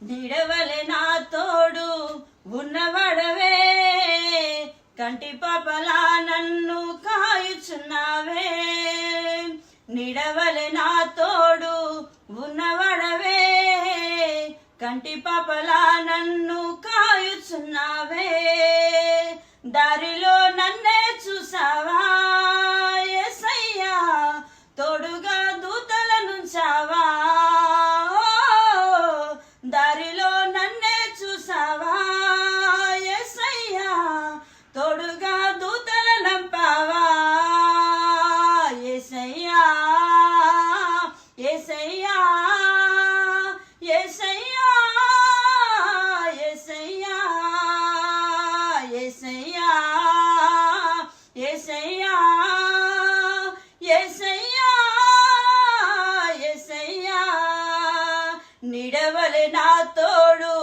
నీడవలె నా తోడు ఉన్నవడవే, కంటి పాపలా నన్ను కాయుచున్నావే. నీడవలె నా తోడు ఉన్నవడవే, కంటి పాపలా నన్ను కాయుచున్నావే. దారిలో నన్నే చూసావా యేసయ్యా, తోడుగా దూతలనుంచావా. దారిలో నన్నే చూసావా యేసయ్యా, తోడుగా దూతలనంపావా. యేసయ్యా యేసయ్యా యేసయ్యా యేసయ్యా యేసయ్యా యేసయ్యా యేసయ్యా యేసయ్యా. నీడవలె నా తోడు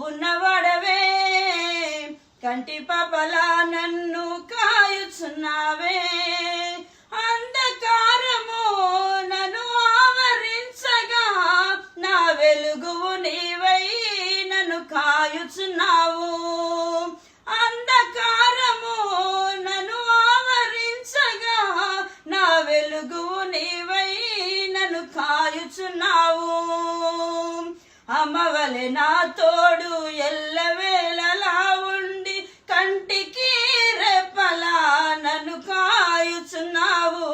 ఉన్నవాడవే, కంటి పాపలా నన్ను కాయుచున్నావే. అంధకారము నన్ను ఆవరించగా, నా వెలుగువు నీవై నన్ను కాయుచున్నావు. అంధకారము నన్ను ఆవరించగా, నా వెలుగువు నీవై నన్ను కాయుచున్నావు. అమ్మవలె నా తోడు ఎల్లవేళలా ఉండి, కంటికి రెప్పలా నన్ను కాయుచున్నావు.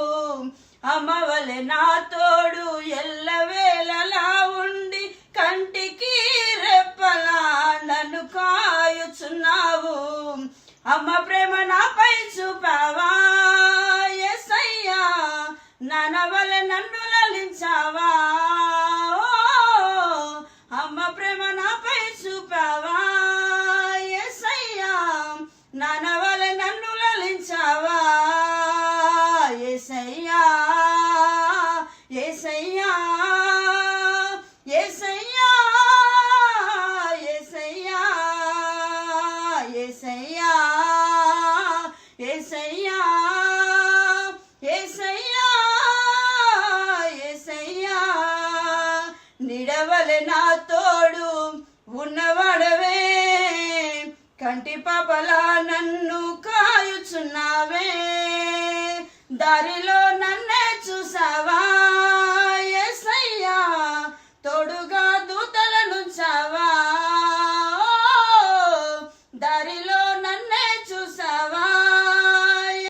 అమ్మవలె నా తోడు ఎల్లవేళలా ఉండి, కంటికి రెప్పలా నన్ను కాయుచున్నావు. అమ్మ ప్రేమ నాపై చూపావా యేసయ్యా, నానవలె నన్ను లలించావా. అమ్మ ప్రేమ నాపై చూపావా యేసయ్యా, నానవలె నన్ను లలించావా. యేసయ్యా యేసయ్యా యేసయ్యా యేసయ్యా యేసయ్యా యేసయ్యా యేసయ్యా యేసయ్యా. నీడవలె నా తోడు ఉన్నవాడవే, కంటి పాపలా నన్ను కాయుచున్నావే. దారిలో నన్ను